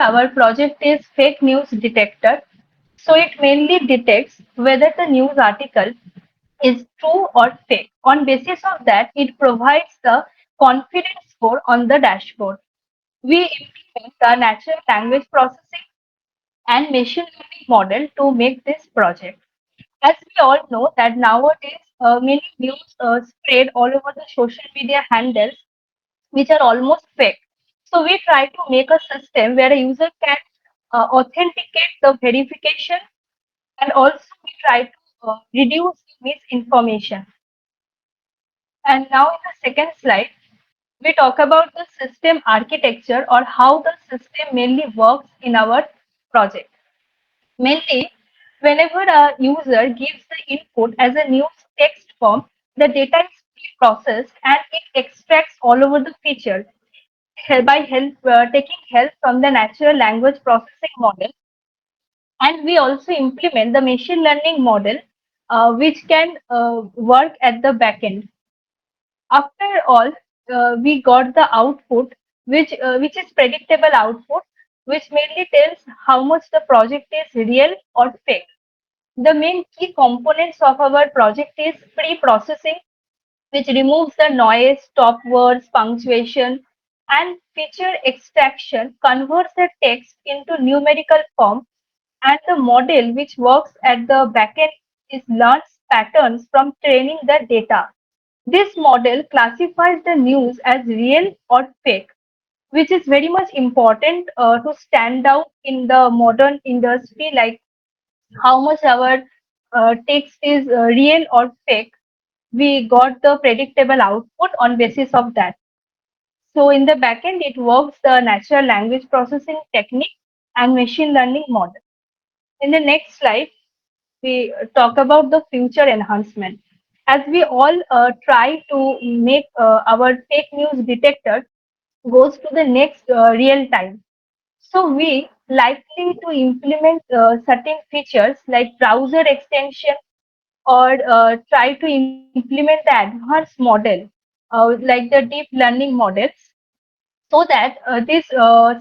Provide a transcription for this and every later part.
our project is fake news detector. So it mainly detects whether the news article is true or fake. On basis of that, it provides the confidence score on the dashboard. We implement the natural language processing and machine learning model to make this project. As we all know that nowadays many news spread all over the social media handles which are almost fake. So we try to make a system where a user can authenticate the verification, and also we try to reduce misinformation. And now in the second slide, we talk about the system architecture or how the system mainly works in our project. Mainly, whenever a user gives the input as a news text form, the data is pre-processed and it extracts all over the feature taking help from the natural language processing model. And we also implement the machine learning model, which can work at the back end. After all, we got the output, which is predictable output, which mainly tells how much the project is real or fake. The main key components of our project is pre-processing, which removes the noise, stop words, punctuation, and feature extraction converts the text into numerical form, and the model which works at the backend is learns patterns from training the data. This model classifies the news as real or fake, which is very much important to stand out in the modern industry, like how much our text is real or fake. We got the predictable output on basis of that. So in the backend, it works the natural language processing technique and machine learning model. In the next slide, we talk about the future enhancement. As we all try to make our fake news detector goes to the next real time. So we likely to implement certain features like browser extension, or try to implement the advanced model like the deep learning models, so that this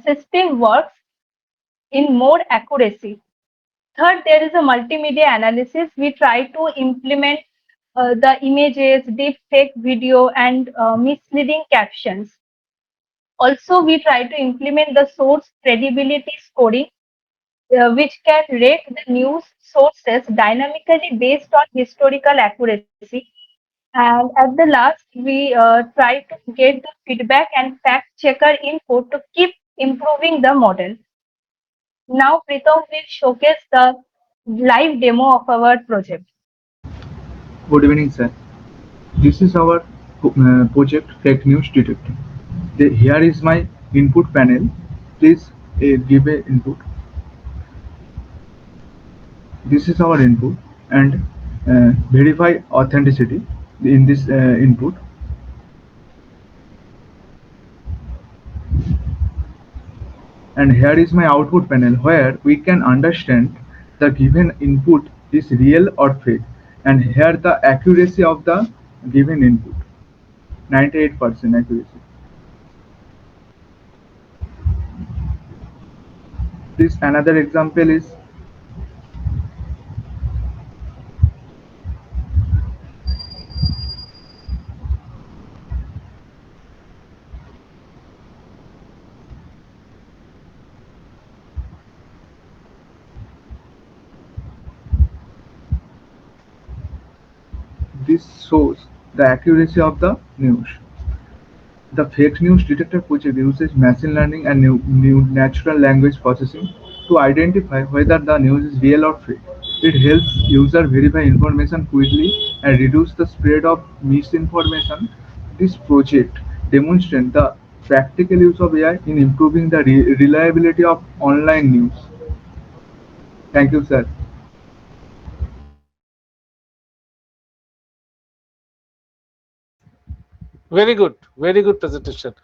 system works in more accuracy. Third, there is a multimedia analysis. We try to implement the images, deep fake video, and misleading captions. Also, we try to implement the source credibility scoring, which can rate the news sources dynamically based on historical accuracy. And at the last, we try to get the feedback and fact checker input to keep improving the model. Now, Pritam will showcase the live demo of our project. Good evening, sir. This is our project Fake News Detector. Here is my input panel. Please give a input. This is our input and verify authenticity in this input. And here is my output panel where we can understand the given input is real or fake, and here the accuracy of the given input, 98% accuracy. This another example is this shows the accuracy of the news. The fake news detector project uses machine learning and new natural language processing to identify whether the news is real or fake. It helps user verify information quickly and reduce the spread of misinformation. This project demonstrates the practical use of AI in improving the reliability of online news. Thank you, sir. Very good presentation.